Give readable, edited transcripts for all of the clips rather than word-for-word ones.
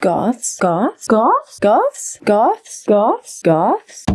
Goths? Goths? Goths? Goths? Goths? Goths? Goths?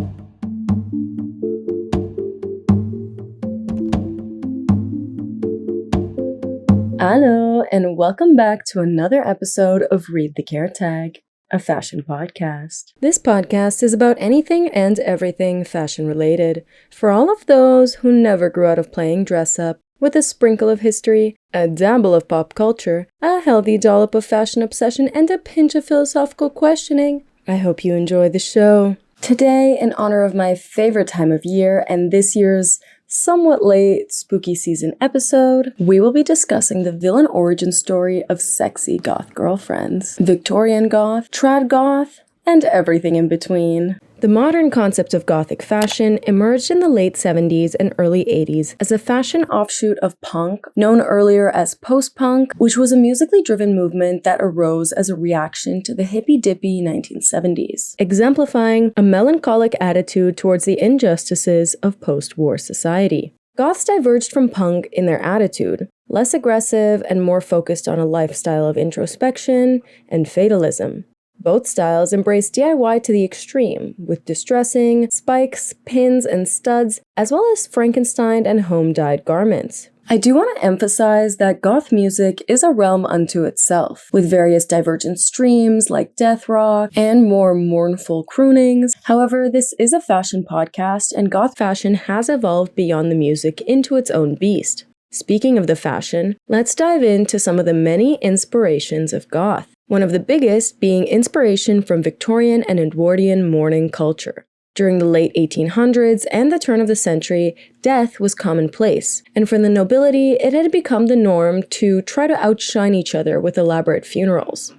Hello, and welcome back to another episode of Read the Care Tag, a fashion podcast. This podcast is about anything and everything fashion related, for all of those who never grew out of playing dress up, with a sprinkle of history, a dabble of pop culture, a healthy dollop of fashion obsession, and a pinch of philosophical questioning. I hope you enjoy the show. Today, in honor of my favorite time of year and this year's somewhat late spooky season episode, we will be discussing the villain origin story of sexy goth girlfriends, Victorian goth, trad goth, and everything in between. The modern concept of Gothic fashion emerged in the late 70s and early 80s as a fashion offshoot of punk, known earlier as post-punk, which was a musically driven movement that arose as a reaction to the hippy-dippy 1970s, exemplifying a melancholic attitude towards the injustices of post-war society. Goths diverged from punk in their attitude, less aggressive and more focused on a lifestyle of introspection and fatalism. Both styles embrace DIY to the extreme, with distressing, spikes, pins, and studs, as well as Frankenstein and home-dyed garments. I do want to emphasize that goth music is a realm unto itself, with various divergent streams like death rock and more mournful croonings. However, this is a fashion podcast, and goth fashion has evolved beyond the music into its own beast. Speaking of the fashion, let's dive into some of the many inspirations of goth. One of the biggest being inspiration from Victorian and Edwardian mourning culture. During the late 1800s and the turn of the century, death was commonplace, and for the nobility, it had become the norm to try to outshine each other with elaborate funerals.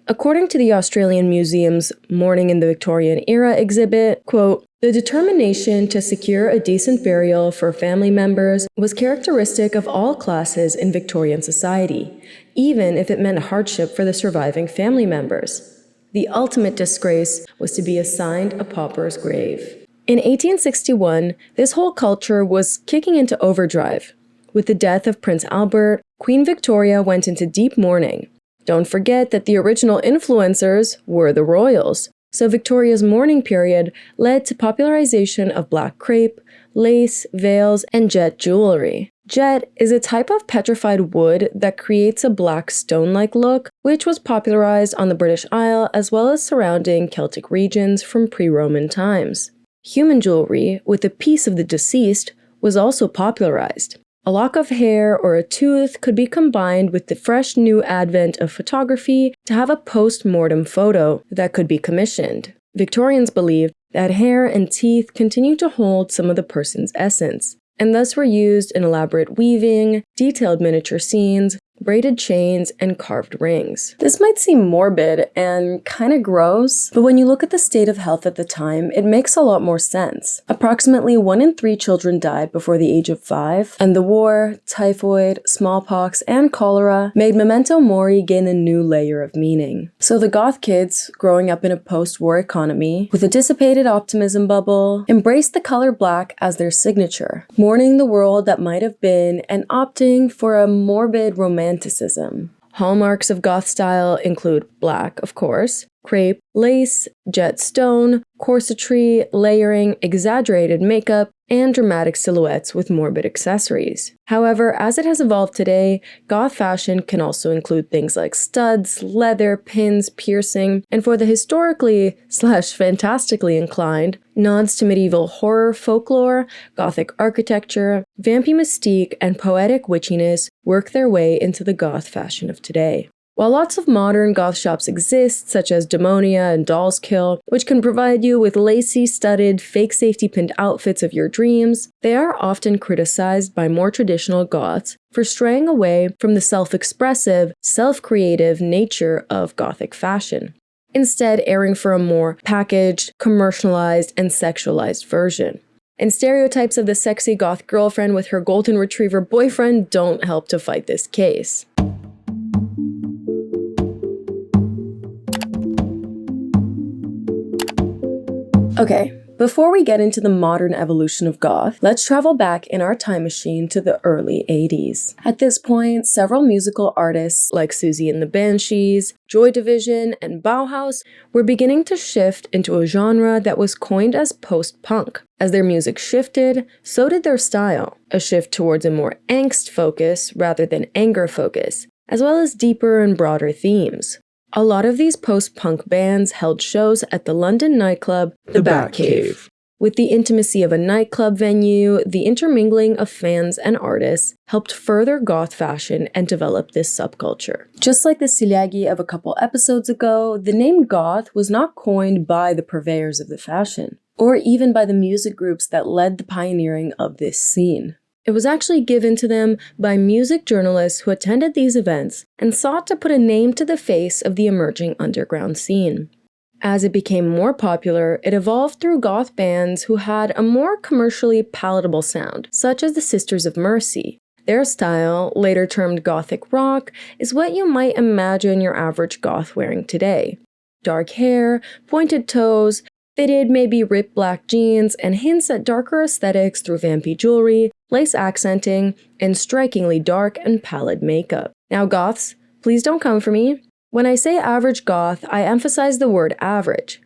According to the Australian Museum's Mourning in the Victorian Era exhibit, quote, "The determination to secure a decent burial for family members was characteristic of all classes in Victorian society, even if it meant hardship for the surviving family members. The ultimate disgrace was to be assigned a pauper's grave." In 1861, this whole culture was kicking into overdrive. With the death of Prince Albert, Queen Victoria went into deep mourning. Don't forget that the original influencers were the royals, so Victoria's mourning period led to popularization of black crepe, lace, veils, and jet jewelry. Jet is a type of petrified wood that creates a black stone-like look, which was popularized on the British Isle as well as surrounding Celtic regions from pre-Roman times. Human jewelry, with a piece of the deceased, was also popularized. A lock of hair or a tooth could be combined with the fresh new advent of photography to have a post-mortem photo that could be commissioned. Victorians believed that hair and teeth continued to hold some of the person's essence, and thus were used in elaborate weaving, detailed miniature scenes, braided chains, and carved rings. This might seem morbid and kinda gross, but when you look at the state of health at the time, it makes a lot more sense. Approximately 1 in 3 children died before the age of 5, and the war, typhoid, smallpox, and cholera made memento mori gain a new layer of meaning. So the goth kids, growing up in a post-war economy, with a dissipated optimism bubble, embraced the color black as their signature, mourning the world that might have been and opting for a morbid romanticism. Hallmarks of goth style include black, of course, crepe, lace, jet stone, corsetry, layering, exaggerated makeup, and dramatic silhouettes with morbid accessories. However, as it has evolved today, goth fashion can also include things like studs, leather, pins, piercing, and for the historically/fantastically inclined, nods to medieval horror folklore, gothic architecture, vampy mystique, and poetic witchiness work their way into the goth fashion of today. While lots of modern goth shops exist, such as Demonia and Doll's Kill, which can provide you with lacy, studded, fake safety-pinned outfits of your dreams, they are often criticized by more traditional goths for straying away from the self-expressive, self-creative nature of gothic fashion, instead erring for a more packaged, commercialized, and sexualized version. And stereotypes of the sexy goth girlfriend with her golden retriever boyfriend don't help to fight this case. Okay, Before we get into the modern evolution of goth, let's travel back in our time machine to the early 80s. At this point, several musical artists like Susie and the Banshees, Joy Division, and Bauhaus were beginning to shift into a genre that was coined as post-punk. As their music shifted, so did their style, a shift towards a more angst focus rather than anger focus, as well as deeper and broader themes. A lot of these post-punk bands held shows at the London nightclub, the Batcave. With the intimacy of a nightclub venue, the intermingling of fans and artists helped further goth fashion and develop this subculture. Just like the Siliagi of a couple episodes ago, the name goth was not coined by the purveyors of the fashion, or even by the music groups that led the pioneering of this scene. It was actually given to them by music journalists who attended these events and sought to put a name to the face of the emerging underground scene. As it became more popular, it evolved through goth bands who had a more commercially palatable sound, such as the Sisters of Mercy. Their style, later termed Gothic rock, is what you might imagine your average goth wearing today. Dark hair, pointed toes, fitted maybe ripped black jeans, and hints at darker aesthetics through vampy jewelry, lace accenting, and strikingly dark and pallid makeup. Now goths, please don't come for me. When I say average goth, I emphasize the word average.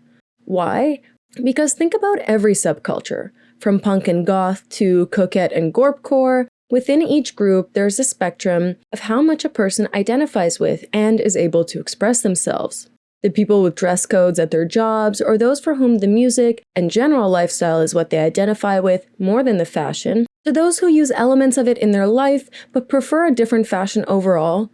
Why? Because think about every subculture, from punk and goth to coquette and gorpcore. Within each group, there's a spectrum of how much a person identifies with and is able to express themselves. The people with dress codes at their jobs, or those for whom the music and general lifestyle is what they identify with more than the fashion, to those who use elements of it in their life but prefer a different fashion overall,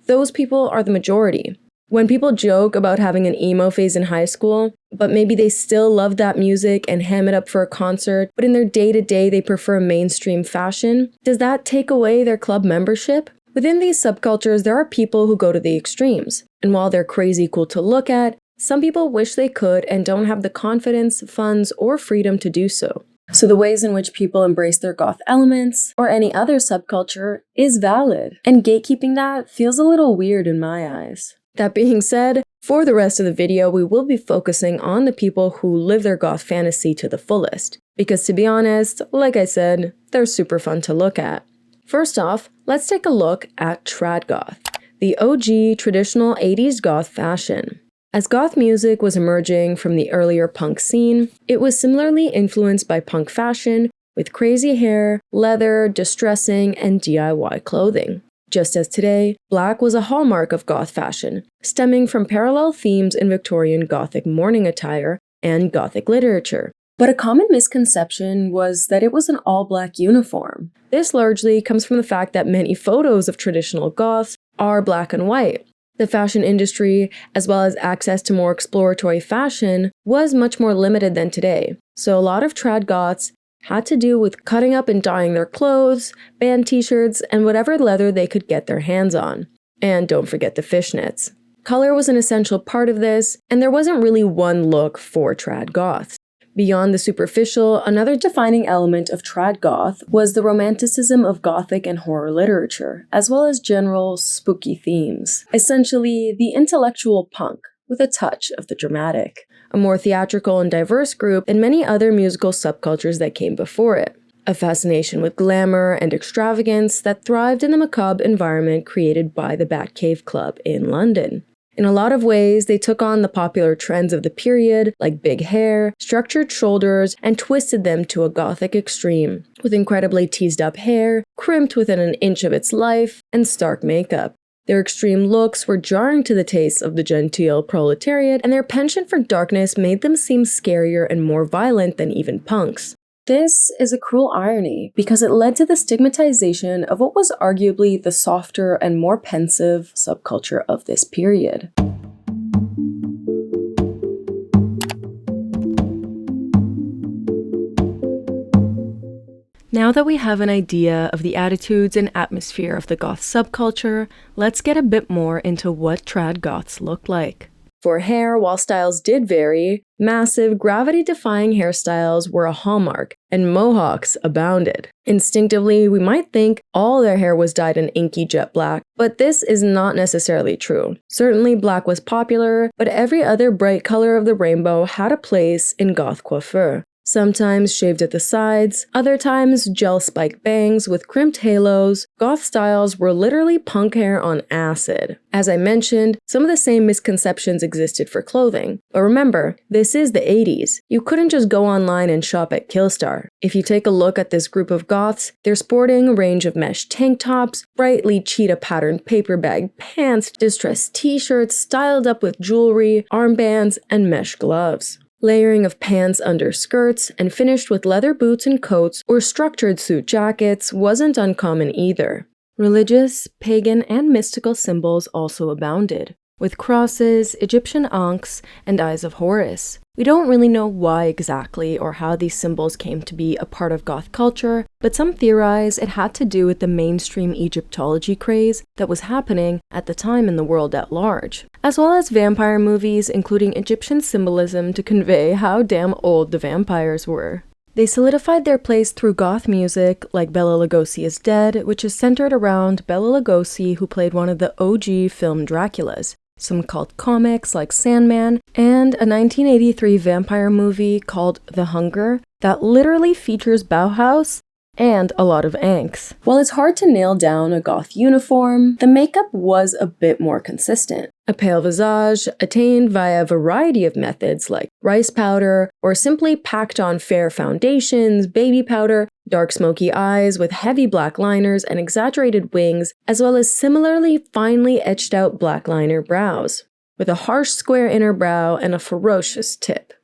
those people are the majority. When people joke about having an emo phase in high school, but maybe they still love that music and ham it up for a concert, but in their day-to-day they prefer mainstream fashion, does that take away their club membership? Within these subcultures, there are people who go to the extremes, and while they're crazy cool to look at, some people wish they could and don't have the confidence, funds, or freedom to do so. So the ways in which people embrace their goth elements, or any other subculture, is valid, and gatekeeping that feels a little weird in my eyes. That being said, for the rest of the video, we will be focusing on the people who live their goth fantasy to the fullest, because to be honest, like I said, they're super fun to look at. First off, let's take a look at trad goth, the OG traditional 80s goth fashion. As goth music was emerging from the earlier punk scene, it was similarly influenced by punk fashion with crazy hair, leather, distressing, and DIY clothing. Just as today, black was a hallmark of goth fashion, stemming from parallel themes in Victorian Gothic mourning attire and Gothic literature. But a common misconception was that it was an all-black uniform. This largely comes from the fact that many photos of traditional goths are black and white. The fashion industry, as well as access to more exploratory fashion, was much more limited than today. So a lot of trad goths had to do with cutting up and dyeing their clothes, band t-shirts, and whatever leather they could get their hands on. And don't forget the fishnets. Color was an essential part of this, and there wasn't really one look for trad goths. Beyond the superficial, another defining element of trad goth was the romanticism of Gothic and horror literature, as well as general spooky themes. Essentially, the intellectual punk, with a touch of the dramatic. A more theatrical and diverse group than many other musical subcultures that came before it. A fascination with glamour and extravagance that thrived in the macabre environment created by the Batcave Club in London. In a lot of ways, they took on the popular trends of the period, like big hair, structured shoulders, and twisted them to a Gothic extreme, with incredibly teased up hair, crimped within an inch of its life, and stark makeup. Their extreme looks were jarring to the tastes of the genteel proletariat, and their penchant for darkness made them seem scarier and more violent than even punks. This is a cruel irony, because it led to the stigmatization of what was arguably the softer and more pensive subculture of this period. Now that we have an idea of the attitudes and atmosphere of the goth subculture, let's get a bit more into what trad goths looked like. For hair, while styles did vary, massive, gravity-defying hairstyles were a hallmark, and mohawks abounded. Instinctively, we might think all their hair was dyed an inky jet black, but this is not necessarily true. Certainly black was popular, but every other bright color of the rainbow had a place in goth coiffure. Sometimes shaved at the sides, other times gel spike bangs with crimped halos, goth styles were literally punk hair on acid. As I mentioned, some of the same misconceptions existed for clothing. But remember, this is the 80s. You couldn't just go online and shop at Killstar. If you take a look at this group of goths, they're sporting a range of mesh tank tops, brightly cheetah-patterned paper bag pants, distressed t-shirts styled up with jewelry, armbands, and mesh gloves. Layering of pants under skirts and finished with leather boots and coats or structured suit jackets wasn't uncommon either. Religious, pagan, and mystical symbols also abounded, with crosses, Egyptian ankhs, and eyes of Horus. We don't really know why exactly or how these symbols came to be a part of goth culture, but some theorize it had to do with the mainstream Egyptology craze that was happening at the time in the world at large, as well as vampire movies including Egyptian symbolism to convey how damn old the vampires were. They solidified their place through goth music like Bela Lugosi is Dead, which is centered around Bela Lugosi, who played one of the OG film Draculas, some cult comics like Sandman, and a 1983 vampire movie called The Hunger that literally features Bauhaus and a lot of ankhs. While it's hard to nail down a goth uniform, the makeup was a bit more consistent. A pale visage, attained via a variety of methods like rice powder, or simply packed on fair foundations, baby powder, dark smoky eyes with heavy black liners and exaggerated wings, as well as similarly finely etched out black liner brows, with a harsh square inner brow and a ferocious tip.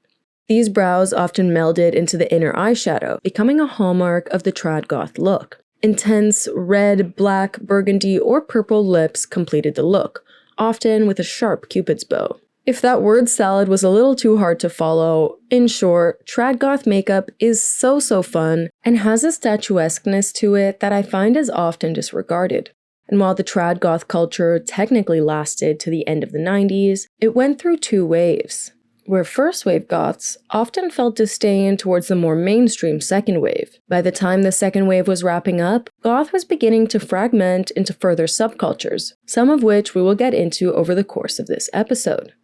These brows often melded into the inner eyeshadow, becoming a hallmark of the trad goth look. Intense red, black, burgundy, or purple lips completed the look, often with a sharp cupid's bow. If that word salad was a little too hard to follow, in short, trad goth makeup is so fun and has a statuesqueness to it that I find is often disregarded. And while the trad goth culture technically lasted to the end of the 90s, it went through two waves, where first wave goths often felt disdain towards the more mainstream second wave. By the time the second wave was wrapping up, goth was beginning to fragment into further subcultures, some of which we will get into over the course of this episode.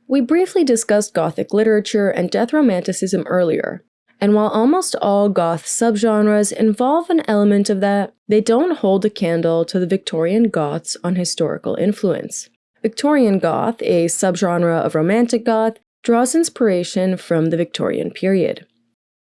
We briefly discussed Gothic literature and death romanticism earlier, and while almost all goth subgenres involve an element of that, they don't hold a candle to the Victorian goths on historical influence. Victorian goth, a subgenre of romantic goth, draws inspiration from the Victorian period.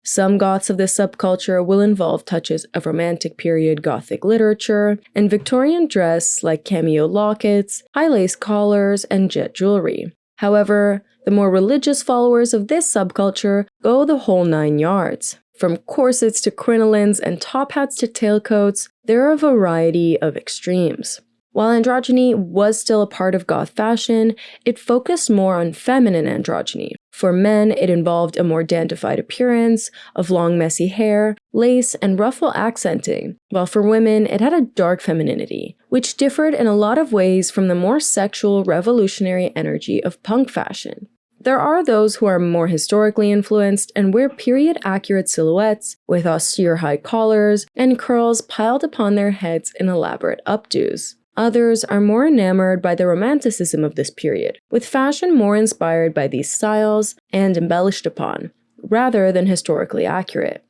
Some goths of this subculture will involve touches of romantic period Gothic literature and Victorian dress like cameo lockets, high lace collars, and jet jewelry. However, the more religious followers of this subculture go the whole 9 yards. From corsets to crinolines and top hats to tailcoats, there are a variety of extremes. While androgyny was still a part of goth fashion, it focused more on feminine androgyny. For men, it involved a more dandified appearance of long messy hair, lace, and ruffle accenting, while for women, it had a dark femininity, which differed in a lot of ways from the more sexual, revolutionary energy of punk fashion. There are those who are more historically influenced and wear period-accurate silhouettes with austere high collars and curls piled upon their heads in elaborate updos. Others are more enamored by the romanticism of this period, with fashion more inspired by these styles and embellished upon, rather than historically accurate.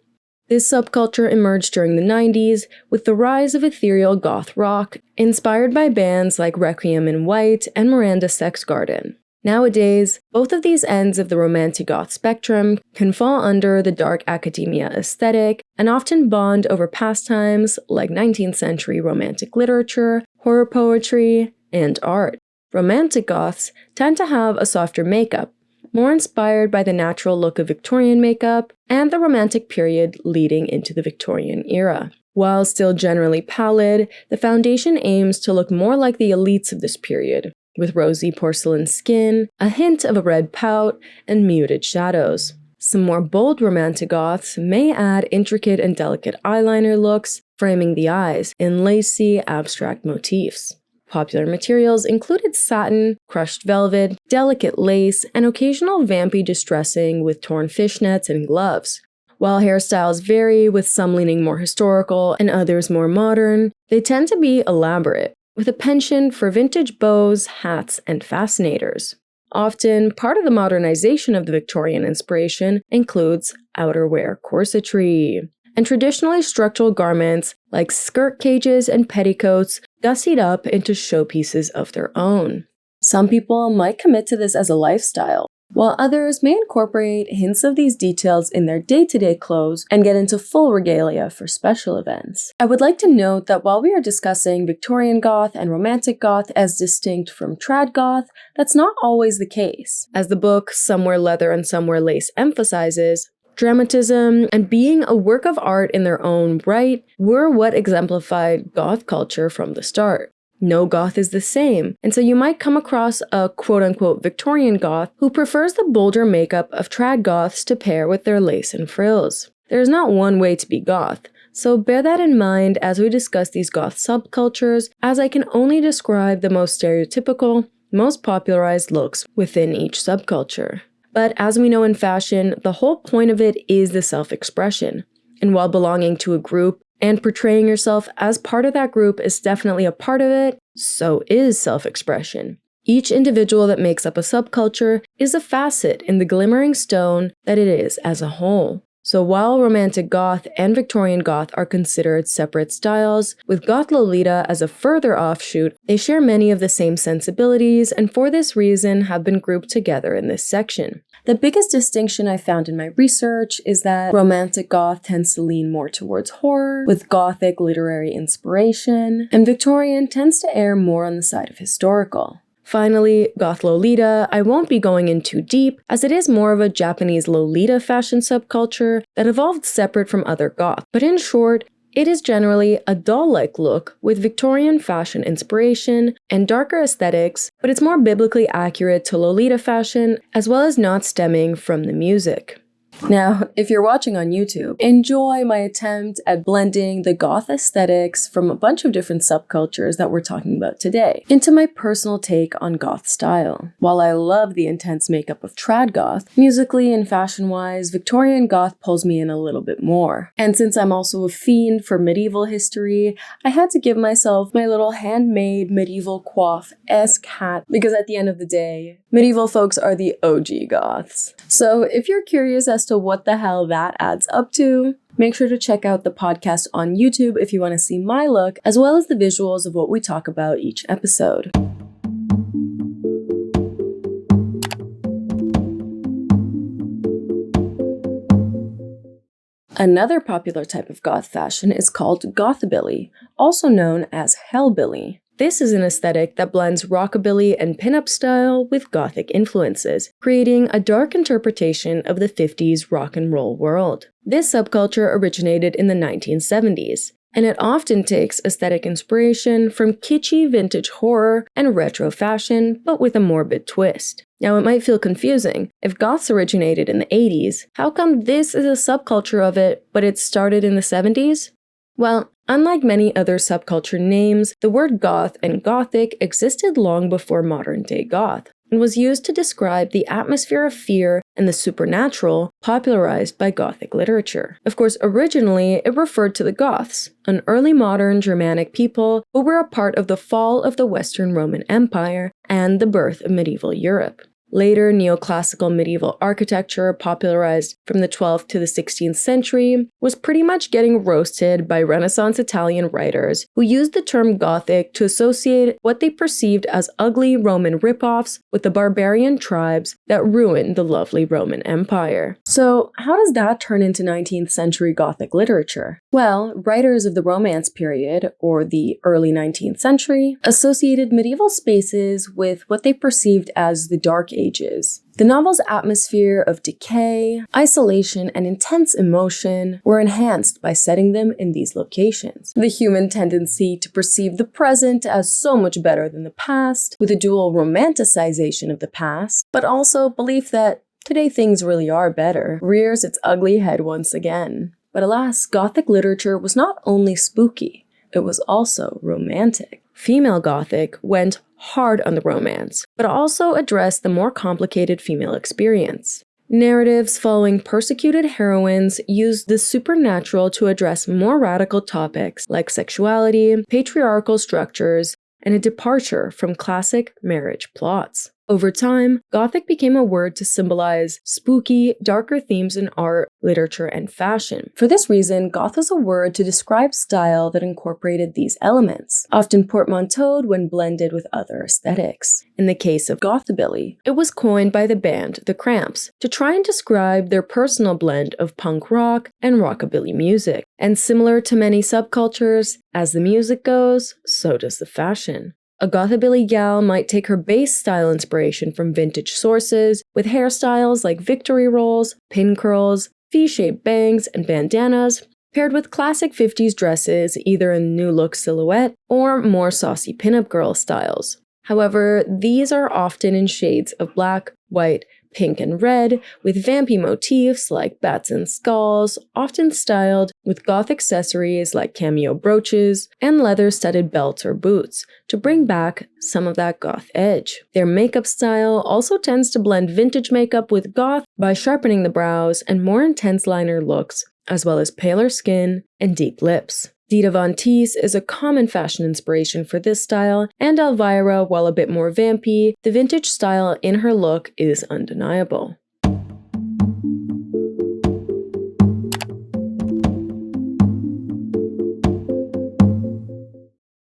This subculture emerged during the 90s with the rise of ethereal goth rock, inspired by bands like Requiem in White and Miranda Sex Garden. Nowadays, both of these ends of the romantic goth spectrum can fall under the dark academia aesthetic and often bond over pastimes like 19th century romantic literature, horror poetry, and art. Romantic goths tend to have a softer makeup, more inspired by the natural look of Victorian makeup and the romantic period leading into the Victorian era. While still generally pallid, the foundation aims to look more like the elites of this period, with rosy porcelain skin, a hint of a red pout, and muted shadows. Some more bold romantic goths may add intricate and delicate eyeliner looks, framing the eyes in lacy, abstract motifs. Popular materials included satin, crushed velvet, delicate lace, and occasional vampy distressing with torn fishnets and gloves. While hairstyles vary, with some leaning more historical and others more modern, they tend to be elaborate, with a penchant for vintage bows, hats, and fascinators. Often, part of the modernization of the Victorian inspiration includes outerwear corsetry, and traditionally structural garments like skirt cages and petticoats gussied up into showpieces of their own. Some people might commit to this as a lifestyle, while others may incorporate hints of these details in their day-to-day clothes and get into full regalia for special events. I would like to note that while we are discussing Victorian Goth and Romantic Goth as distinct from Trad Goth, that's not always the case. As the book Somewhere Leather and Somewhere Lace emphasizes, dramatism and being a work of art in their own right were what exemplified goth culture from the start. No goth is the same, and so you might come across a quote-unquote Victorian goth who prefers the bolder makeup of trad goths to pair with their lace and frills. There is not one way to be goth, so bear that in mind as we discuss these goth subcultures, as I can only describe the most stereotypical, most popularized looks within each subculture. But as we know in fashion, the whole point of it is the self-expression, and while belonging to a group and portraying yourself as part of that group is definitely a part of it, so is self-expression. Each individual that makes up a subculture is a facet in the glimmering stone that it is as a whole. So while Romantic Goth and Victorian Goth are considered separate styles, with Goth Lolita as a further offshoot, they share many of the same sensibilities and for this reason have been grouped together in this section. The biggest distinction I found in my research is that Romantic Goth tends to lean more towards horror, with Gothic literary inspiration, and Victorian tends to err more on the side of historical. Finally, Goth Lolita, I won't be going in too deep, as it is more of a Japanese Lolita fashion subculture that evolved separate from other goth, but in short, it is generally a doll-like look with Victorian fashion inspiration and darker aesthetics, but it's more biblically accurate to Lolita fashion, as well as not stemming from the music. Now, if you're watching on YouTube, enjoy my attempt at blending the goth aesthetics from a bunch of different subcultures that we're talking about today into my personal take on goth style. While I love the intense makeup of trad goth, musically and fashion-wise, Victorian goth pulls me in a little bit more. And since I'm also a fiend for medieval history, I had to give myself my little handmade medieval coif-esque hat because at the end of the day, medieval folks are the OG goths. So if you're curious as to what the hell that adds up to, make sure to check out the podcast on YouTube if you want to see my look, as well as the visuals of what we talk about each episode. Another popular type of goth fashion is called Gothabilly, also known as Hellbilly. This is an aesthetic that blends rockabilly and pinup style with gothic influences, creating a dark interpretation of the 50s rock and roll world. This subculture originated in the 1970s, and it often takes aesthetic inspiration from kitschy vintage horror and retro fashion, but with a morbid twist. Now, it might feel confusing. If goths originated in the 80s, how come this is a subculture of it, but it started in the 70s? Well, unlike many other subculture names, the word goth and gothic existed long before modern-day goth, and was used to describe the atmosphere of fear and the supernatural popularized by Gothic literature. Of course, originally, it referred to the Goths, an early modern Germanic people who were a part of the fall of the Western Roman Empire and the birth of medieval Europe. Later, neoclassical medieval architecture, popularized from the 12th to the 16th century, was pretty much getting roasted by Renaissance Italian writers who used the term Gothic to associate what they perceived as ugly Roman ripoffs with the barbarian tribes that ruined the lovely Roman Empire. So, how does that turn into 19th century Gothic literature? Well, writers of the Romance period, or the early 19th century, associated medieval spaces with what they perceived as the Dark Ages. The novel's atmosphere of decay, isolation, and intense emotion were enhanced by setting them in these locations. The human tendency to perceive the present as so much better than the past, with a dual romanticization of the past, but also belief that today things really are better, rears its ugly head once again. But alas, Gothic literature was not only spooky, it was also romantic. Female Gothic went hard on the romance, but also addressed the more complicated female experience. Narratives following persecuted heroines used the supernatural to address more radical topics like sexuality, patriarchal structures, and a departure from classic marriage plots. Over time, Gothic became a word to symbolize spooky, darker themes in art, literature, and fashion. For this reason, goth was a word to describe style that incorporated these elements, often portmanteaued when blended with other aesthetics. In the case of Gothabilly, it was coined by the band The Cramps to try and describe their personal blend of punk rock and rockabilly music. And similar to many subcultures, as the music goes, so does the fashion. A Gothabilly gal might take her base style inspiration from vintage sources, with hairstyles like victory rolls, pin curls, V-shaped bangs, and bandanas, paired with classic 50s dresses, either in new look silhouette or more saucy pinup girl styles. However, these are often in shades of black, white, pink, and red, with vampy motifs like bats and skulls, often styled with goth accessories like cameo brooches and leather-studded belts or boots to bring back some of that goth edge. Their makeup style also tends to blend vintage makeup with goth by sharpening the brows and more intense liner looks, as well as paler skin and deep lips. Dita Von Teese is a common fashion inspiration for this style, and Elvira, while a bit more vampy, the vintage style in her look is undeniable.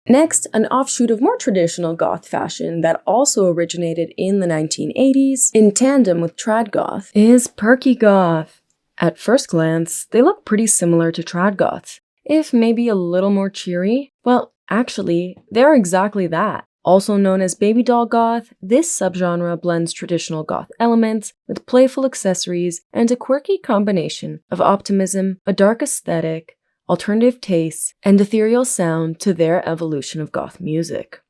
Next, an offshoot of more traditional goth fashion that also originated in the 1980s, in tandem with trad goth, is Perky goth. At first glance, they look pretty similar to trad goths, if maybe a little more cheery. Well, actually, they're exactly that. Also known as baby doll goth, this subgenre blends traditional goth elements with playful accessories and a quirky combination of optimism, a dark aesthetic, alternative tastes, and ethereal sound to their evolution of goth music.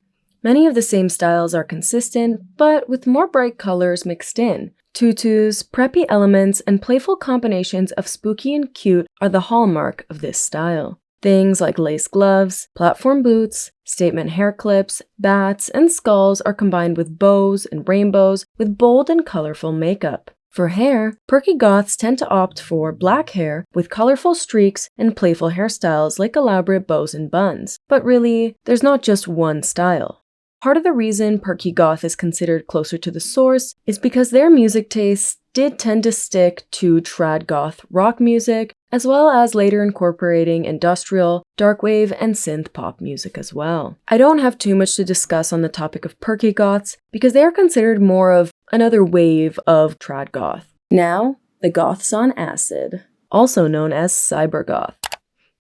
Many of the same styles are consistent, but with more bright colors mixed in. Tutus, preppy elements, and playful combinations of spooky and cute are the hallmark of this style. Things like lace gloves, platform boots, statement hair clips, bats, and skulls are combined with bows and rainbows with bold and colorful makeup. For hair, perky goths tend to opt for black hair with colorful streaks and playful hairstyles like elaborate bows and buns. But really, there's not just one style. Part of the reason Perky goth is considered closer to the source is because their music tastes did tend to stick to trad goth rock music, as well as later incorporating industrial, darkwave, and synth pop music as well. I don't have too much to discuss on the topic of Perky goths because they are considered more of another wave of trad goth. Now, the goths on acid, also known as cybergoth.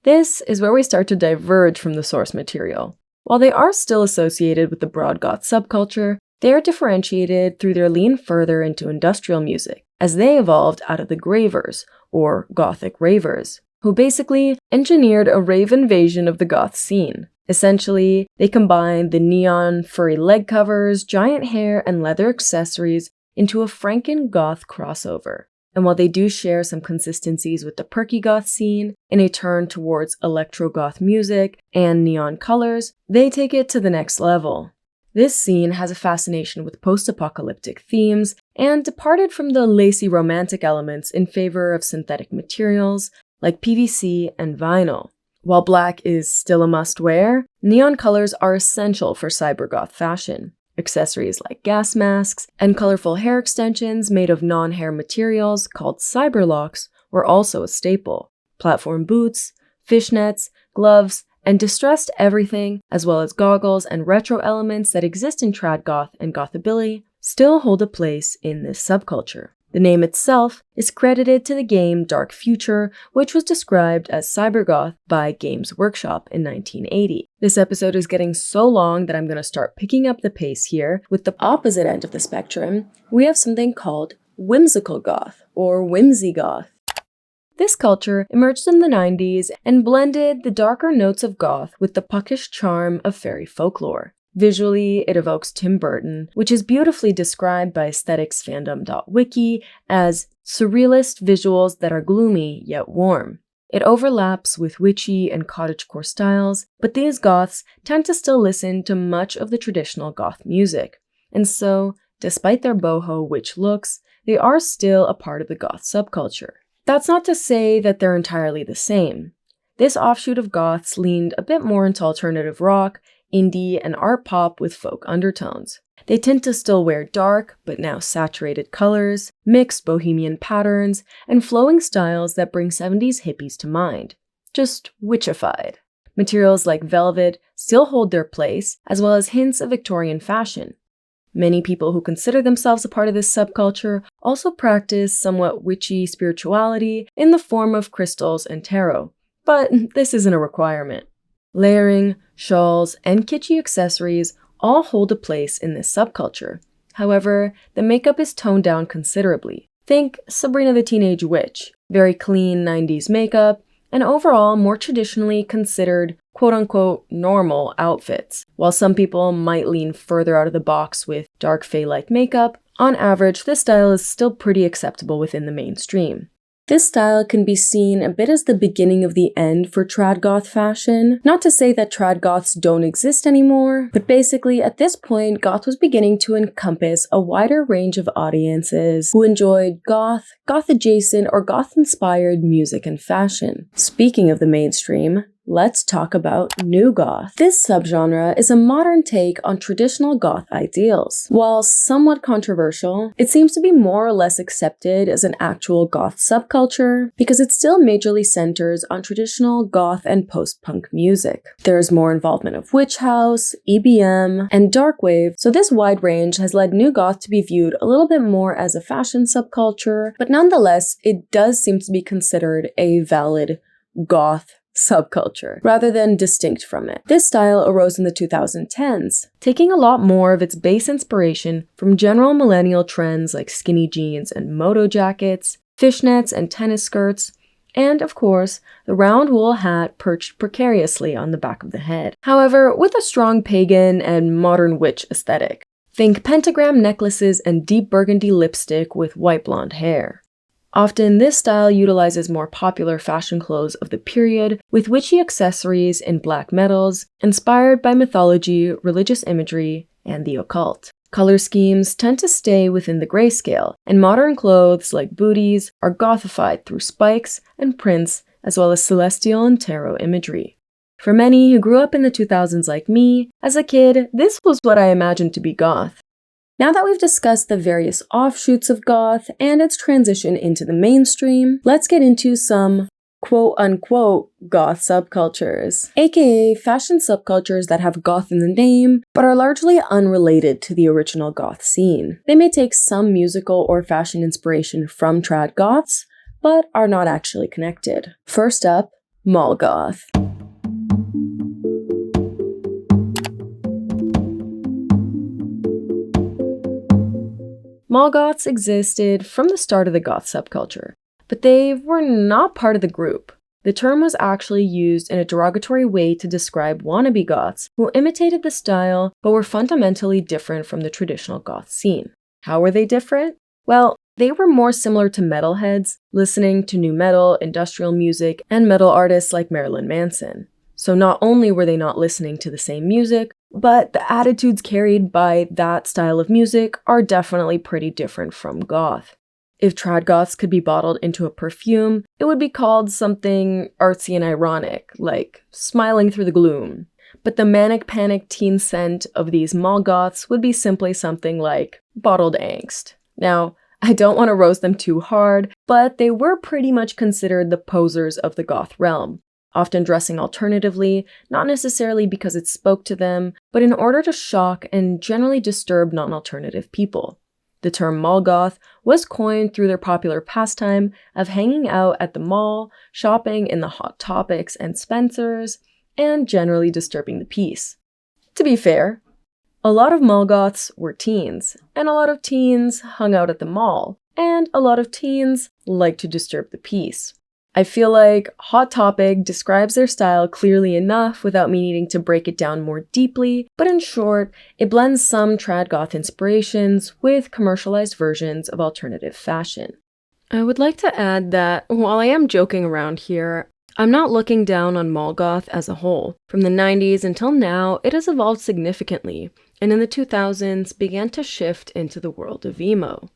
This is where we start to diverge from the source material. While they are still associated with the broad goth subculture, they are differentiated through their lean further into industrial music, as they evolved out of the Gravers, or Gothic ravers, who basically engineered a rave invasion of the goth scene. Essentially, they combined the neon, furry leg covers, giant hair, and leather accessories into a Franken goth crossover. And while they do share some consistencies with the Perky goth scene in a turn towards electro-goth music and neon colors, they take it to the next level. This scene has a fascination with post-apocalyptic themes and departed from the lacy romantic elements in favor of synthetic materials like PVC and vinyl. While black is still a must-wear, neon colors are essential for cybergoth fashion. Accessories like gas masks and colorful hair extensions made of non-hair materials called cyberlocks were also a staple. Platform boots, fishnets, gloves, and distressed everything, as well as goggles and retro elements that exist in trad goth and Gothabilly, still hold a place in this subculture. The name itself is credited to the game Dark Future, which was described as cybergoth by Games Workshop in 1980. This episode is getting so long that I'm going to start picking up the pace here. With the opposite end of the spectrum, we have something called whimsical goth, or Whimsigoth. This culture emerged in the 90s and blended the darker notes of goth with the puckish charm of fairy folklore. Visually, it evokes Tim Burton, which is beautifully described by aestheticsfandom.wiki as surrealist visuals that are gloomy yet warm. It overlaps with witchy and cottagecore styles, but these goths tend to still listen to much of the traditional goth music. And so, despite their boho witch looks, they are still a part of the goth subculture. That's not to say that they're entirely the same. This offshoot of goths leaned a bit more into alternative rock, indie, and art pop with folk undertones. They tend to still wear dark, but now saturated colors, mixed bohemian patterns, and flowing styles that bring 70s hippies to mind. Just witchified. Materials like velvet still hold their place, as well as hints of Victorian fashion. Many people who consider themselves a part of this subculture also practice somewhat witchy spirituality in the form of crystals and tarot, but this isn't a requirement. Layering, shawls, and kitschy accessories all hold a place in this subculture. However, the makeup is toned down considerably. Think Sabrina the Teenage Witch, very clean 90s makeup, and overall more traditionally considered quote-unquote normal outfits. While some people might lean further out of the box with dark fae-like makeup, on average this style is still pretty acceptable within the mainstream. This style can be seen a bit as the beginning of the end for trad goth fashion. Not to say that trad goths don't exist anymore, but basically at this point, goth was beginning to encompass a wider range of audiences who enjoyed goth, goth-adjacent, or goth-inspired music and fashion. Speaking of the mainstream, let's talk about new goth. This subgenre is a modern take on traditional goth ideals. While somewhat controversial, it seems to be more or less accepted as an actual goth subculture because it still majorly centers on traditional goth and post-punk music. There's more involvement of witch house, EBM, and darkwave, so this wide range has led new goth to be viewed a little bit more as a fashion subculture, but nonetheless, it does seem to be considered a valid goth subculture, rather than distinct from it. This style arose in the 2010s, taking a lot more of its base inspiration from general millennial trends like skinny jeans and moto jackets, fishnets and tennis skirts, and of course, the round wool hat perched precariously on the back of the head. However, with a strong pagan and modern witch aesthetic. Think pentagram necklaces and deep burgundy lipstick with white blonde hair. Often, this style utilizes more popular fashion clothes of the period with witchy accessories in black metals, inspired by mythology, religious imagery, and the occult. Color schemes tend to stay within the grayscale, and modern clothes like booties are gothified through spikes and prints, as well as celestial and tarot imagery. For many who grew up in the 2000s like me, as a kid, this was what I imagined to be goth. Now that we've discussed the various offshoots of goth and its transition into the mainstream, let's get into some quote-unquote goth subcultures, aka fashion subcultures that have goth in the name, but are largely unrelated to the original goth scene. They may take some musical or fashion inspiration from trad goths, but are not actually connected. First up, mall goth. Mall goths existed from the start of the goth subculture, but they were not part of the group. The term was actually used in a derogatory way to describe wannabe goths who imitated the style but were fundamentally different from the traditional goth scene. How were they different? Well, they were more similar to metalheads, listening to nu metal, industrial music, and metal artists like Marilyn Manson. So not only were they not listening to the same music, but the attitudes carried by that style of music are definitely pretty different from goth. If trad goths could be bottled into a perfume, it would be called something artsy and ironic, like smiling through the gloom. But the manic panic teen scent of these mall goths would be simply something like bottled angst. Now, I don't want to roast them too hard, but they were pretty much considered the posers of the goth realm, often dressing alternatively, not necessarily because it spoke to them, but in order to shock and generally disturb non-alternative people. The term mall goth was coined through their popular pastime of hanging out at the mall, shopping in the Hot Topics and Spencer's, and generally disturbing the peace. To be fair, a lot of mall goths were teens, and a lot of teens hung out at the mall, and a lot of teens liked to disturb the peace. I feel like Hot Topic describes their style clearly enough without me needing to break it down more deeply, but in short, it blends some trad goth inspirations with commercialized versions of alternative fashion. I would like to add that while I am joking around here, I'm not looking down on mall goth as a whole. From the 90s until now, it has evolved significantly, and in the 2000s began to shift into the world of emo.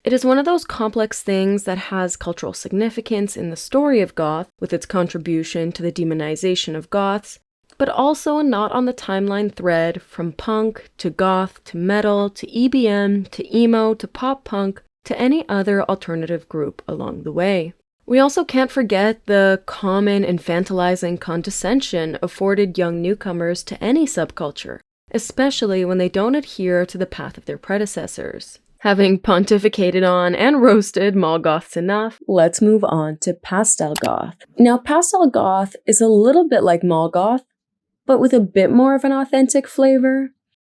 It is one of those complex things that has cultural significance in the story of goth, with its contribution to the demonization of goths, but also a knot on the timeline thread from punk to goth to metal to EBM to emo to pop punk to any other alternative group along the way. We also can't forget the common infantilizing condescension afforded young newcomers to any subculture, especially when they don't adhere to the path of their predecessors. Having pontificated on and roasted mall goths enough, let's move on to pastel goth. Now, pastel goth is a little bit like mall goth, but with a bit more of an authentic flavor.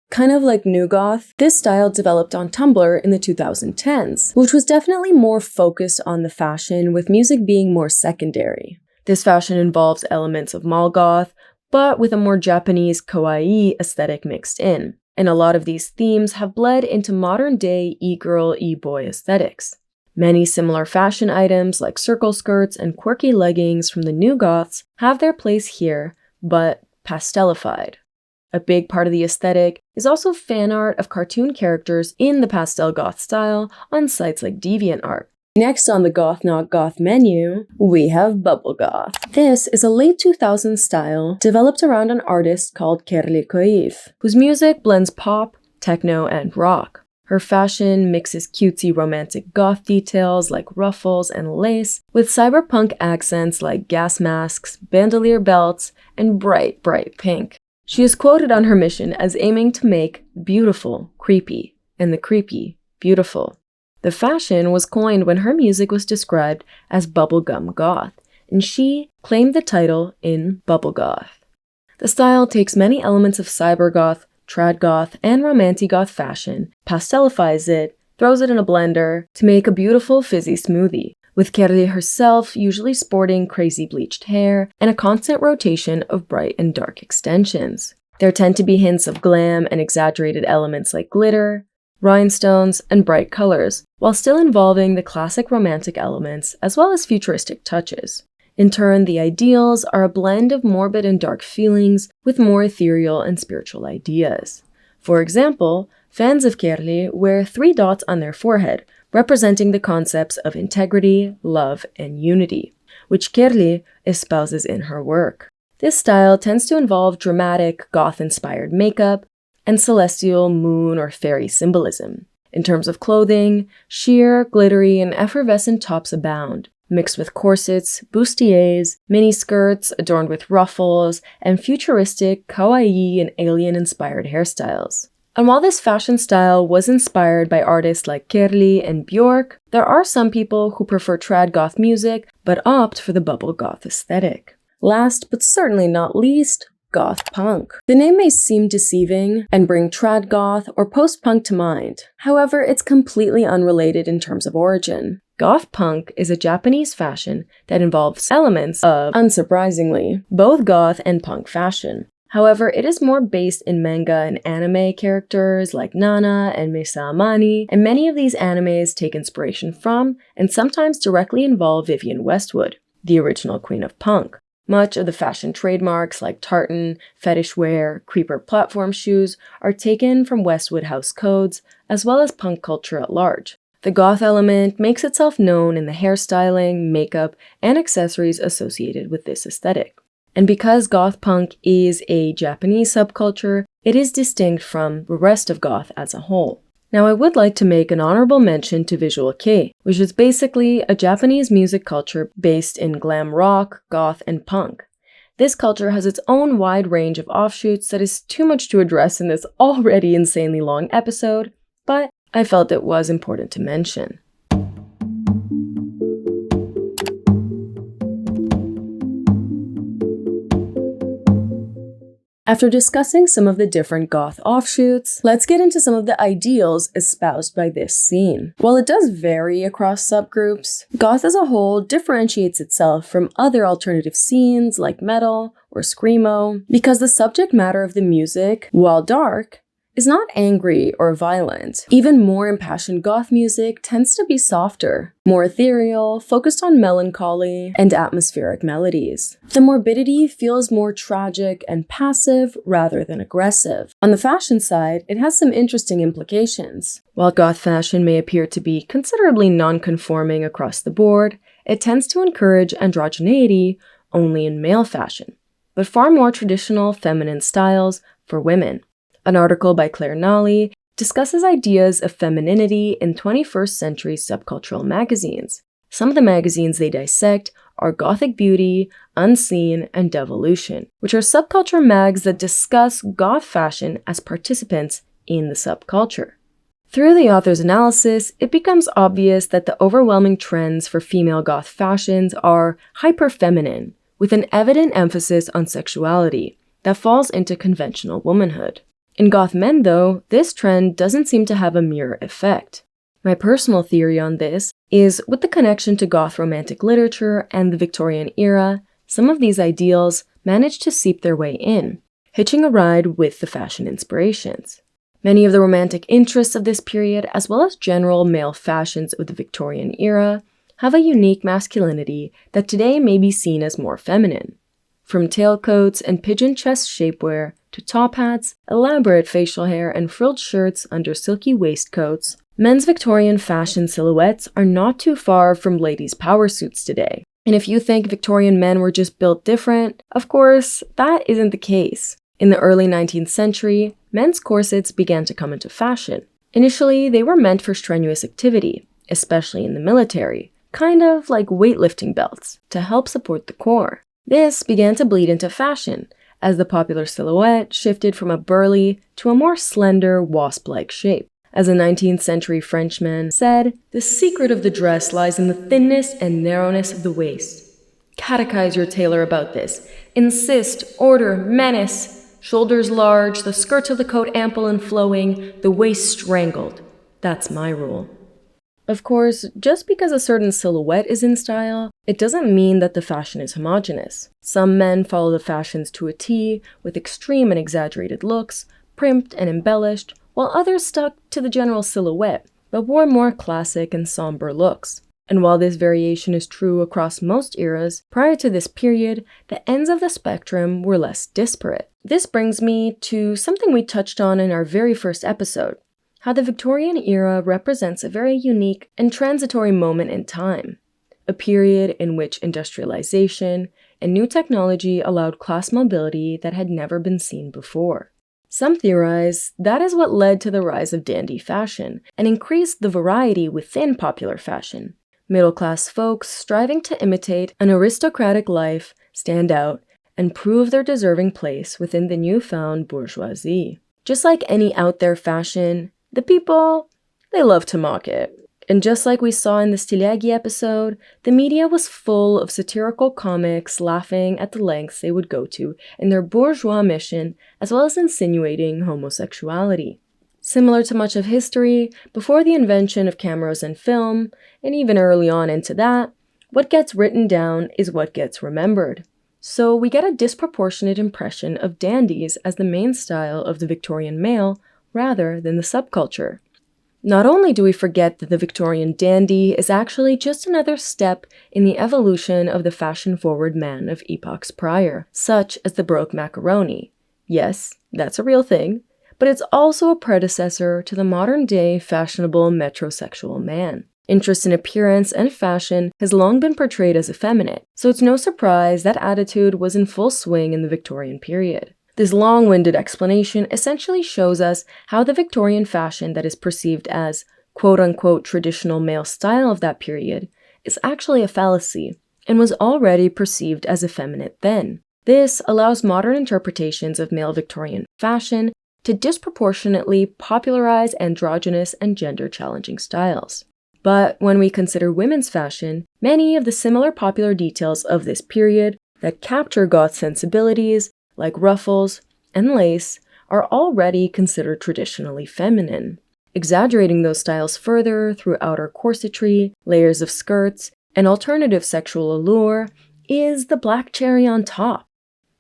Kind of like New Goth, this style developed on Tumblr in the 2010s, which was definitely more focused on the fashion, with music being more secondary. This fashion involves elements of mall goth, but with a more Japanese kawaii aesthetic mixed in. And a lot of these themes have bled into modern-day e-girl, e-boy aesthetics. Many similar fashion items like circle skirts and quirky leggings from the New Goths have their place here, but pastelified. A big part of the aesthetic is also fan art of cartoon characters in the pastel goth style on sites like DeviantArt. Next on the Goth Not Goth menu, we have bubble goth. This is a late 2000s style developed around an artist called Kerli Koif, whose music blends pop, techno, and rock. Her fashion mixes cutesy romantic goth details like ruffles and lace with cyberpunk accents like gas masks, bandolier belts, and bright, bright pink. She is quoted on her mission as aiming to make beautiful creepy, and the creepy beautiful. The fashion was coined when her music was described as bubblegum goth, and she claimed the title in Bubble Goth. The style takes many elements of cybergoth, trad goth, and romantigoth fashion, pastelifies it, throws it in a blender to make a beautiful fizzy smoothie, with Kerli herself usually sporting crazy bleached hair and a constant rotation of bright and dark extensions. There tend to be hints of glam and exaggerated elements like glitter, rhinestones, and bright colors, while still involving the classic romantic elements as well as futuristic touches. In turn, the ideals are a blend of morbid and dark feelings with more ethereal and spiritual ideas. For example, fans of Kerli wear 3 dots on their forehead, representing the concepts of integrity, love, and unity, which Kerli espouses in her work. This style tends to involve dramatic, goth-inspired makeup and celestial moon or fairy symbolism. In terms of clothing, sheer, glittery, and effervescent tops abound, mixed with corsets, bustiers, miniskirts adorned with ruffles, and futuristic, kawaii, and alien-inspired hairstyles. And while this fashion style was inspired by artists like Kerli and Björk, there are some people who prefer trad goth music but opt for the bubble goth aesthetic. Last but certainly not least, goth punk. The name may seem deceiving and bring trad goth or post-punk to mind. However, it's completely unrelated in terms of origin. Goth punk is a Japanese fashion that involves elements of, unsurprisingly, both goth and punk fashion. However, it is more based in manga and anime characters like Nana and Mesa Amani, and many of these animes take inspiration from and sometimes directly involve Vivienne Westwood, the original queen of punk. Much of the fashion trademarks like tartan, fetish wear, creeper platform shoes are taken from Westwood house codes, as well as punk culture at large. The goth element makes itself known in the hairstyling, makeup, and accessories associated with this aesthetic. And because goth punk is a Japanese subculture, it is distinct from the rest of goth as a whole. Now, I would like to make an honorable mention to visual kei, which is basically a Japanese music culture based in glam rock, goth, and punk. This culture has its own wide range of offshoots that is too much to address in this already insanely long episode, but I felt it was important to mention. After discussing some of the different goth offshoots, let's get into some of the ideals espoused by this scene. While it does vary across subgroups, goth as a whole differentiates itself from other alternative scenes like metal or screamo because the subject matter of the music, while dark, is not angry or violent. Even more impassioned goth music tends to be softer, more ethereal, focused on melancholy and atmospheric melodies. The morbidity feels more tragic and passive rather than aggressive. On the fashion side, it has some interesting implications. While goth fashion may appear to be considerably non-conforming across the board, it tends to encourage androgeneity only in male fashion. but far more traditional feminine styles for women. An article by Nally discusses ideas of femininity in 21st century subcultural magazines. Some of the magazines they dissect are Gothic Beauty, Unseen, and Devolution, which are subculture mags that discuss goth fashion as participants in the subculture. Through the author's analysis, it becomes obvious that the overwhelming trends for female goth fashions are hyper-feminine, with an evident emphasis on sexuality that falls into conventional womanhood. In goth men, though, this trend doesn't seem to have a mirror effect. My personal theory on this is, with the connection to goth romantic literature and the Victorian era, some of these ideals managed to seep their way in, hitching a ride with the fashion inspirations. Many of the romantic interests of this period, as well as general male fashions of the Victorian era, have a unique masculinity that today may be seen as more feminine. From tailcoats and pigeon chest shapewear to top hats, elaborate facial hair, and frilled shirts under silky waistcoats, men's Victorian fashion silhouettes are not too far from ladies' power suits today. And if you think Victorian men were just built different, of course, that isn't the case. In the early 19th century, men's corsets began to come into fashion. Initially, they were meant for strenuous activity, especially in the military, kind of like weightlifting belts, to help support the core. This began to bleed into fashion, as the popular silhouette shifted from a burly to a more slender, wasp-like shape. As a 19th century Frenchman said, "The secret of the dress lies in the thinness and narrowness of the waist. Catechize your tailor about this. Insist, order, menace. Shoulders large, the skirts of the coat ample and flowing, the waist strangled. That's my rule." Of course, just because a certain silhouette is in style, it doesn't mean that the fashion is homogeneous. Some men follow the fashions to a T, with extreme and exaggerated looks, primped and embellished, while others stuck to the general silhouette, but wore more classic and somber looks. And while this variation is true across most eras, prior to this period, the ends of the spectrum were less disparate. This brings me to something we touched on in our very first episode, how the Victorian era represents a very unique and transitory moment in time, a period in which industrialization and new technology allowed class mobility that had never been seen before. Some theorize that is what led to the rise of dandy fashion and increased the variety within popular fashion. Middle-class folks striving to imitate an aristocratic life, stand out, and prove their deserving place within the newfound bourgeoisie. Just like any out-there fashion, the people, they love to mock it. And just like we saw in the Stiliagi episode, the media was full of satirical comics laughing at the lengths they would go to in their bourgeois mission, as well as insinuating homosexuality. Similar to much of history, before the invention of cameras and film, and even early on into that, what gets written down is what gets remembered. So we get a disproportionate impression of dandies as the main style of the Victorian male rather than the subculture. Not only do we forget that the Victorian dandy is actually just another step in the evolution of the fashion-forward man of epochs prior, such as the broke macaroni. Yes, that's a real thing, but it's also a predecessor to the modern-day fashionable metrosexual man. Interest in appearance and fashion has long been portrayed as effeminate, so it's no surprise that attitude was in full swing in the Victorian period. This long-winded explanation essentially shows us how the Victorian fashion that is perceived as quote-unquote traditional male style of that period is actually a fallacy and was already perceived as effeminate then. This allows modern interpretations of male Victorian fashion to disproportionately popularize androgynous and gender-challenging styles. But when we consider women's fashion, many of the similar popular details of this period that capture goth sensibilities, like ruffles and lace, are already considered traditionally feminine. Exaggerating those styles further through outer corsetry, layers of skirts, and alternative sexual allure is the black cherry on top.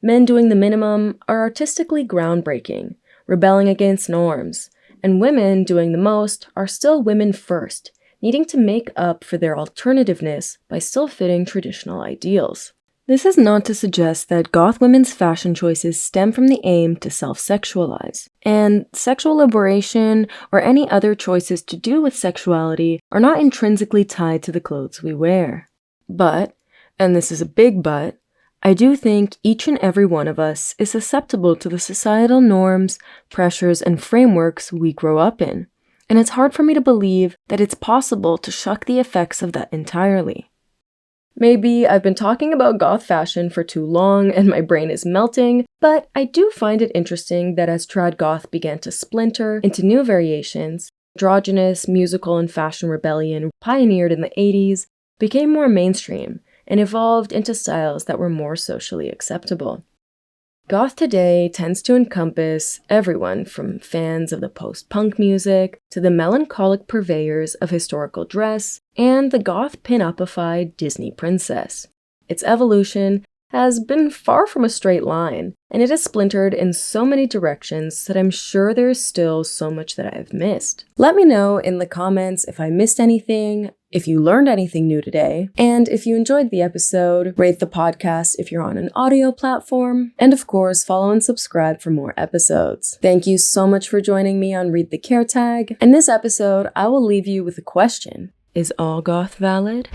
Men doing the minimum are artistically groundbreaking, rebelling against norms, and women doing the most are still women first, needing to make up for their alternativeness by still fitting traditional ideals. This is not to suggest that goth women's fashion choices stem from the aim to self-sexualize, and sexual liberation or any other choices to do with sexuality are not intrinsically tied to the clothes we wear. But, and this is a big but, I do think each and every one of us is susceptible to the societal norms, pressures, and frameworks we grow up in, and it's hard for me to believe that it's possible to shuck the effects of that entirely. Maybe I've been talking about goth fashion for too long and my brain is melting, but I do find it interesting that as trad goth began to splinter into new variations, androgynous, musical, and fashion rebellion pioneered in the 80s became more mainstream and evolved into styles that were more socially acceptable. Goth today tends to encompass everyone from fans of the post-punk music to the melancholic purveyors of historical dress and the goth pin-upified Disney princess. Its evolution has been far from a straight line, and it has splintered in so many directions that I'm sure there's still so much that I've missed. Let me know in the comments if I missed anything, if you learned anything new today, and if you enjoyed the episode, rate the podcast if you're on an audio platform, and of course, follow and subscribe for more episodes. Thank you so much for joining me on Read the Care Tag. In this episode, I will leave you with a question. Is all goth valid?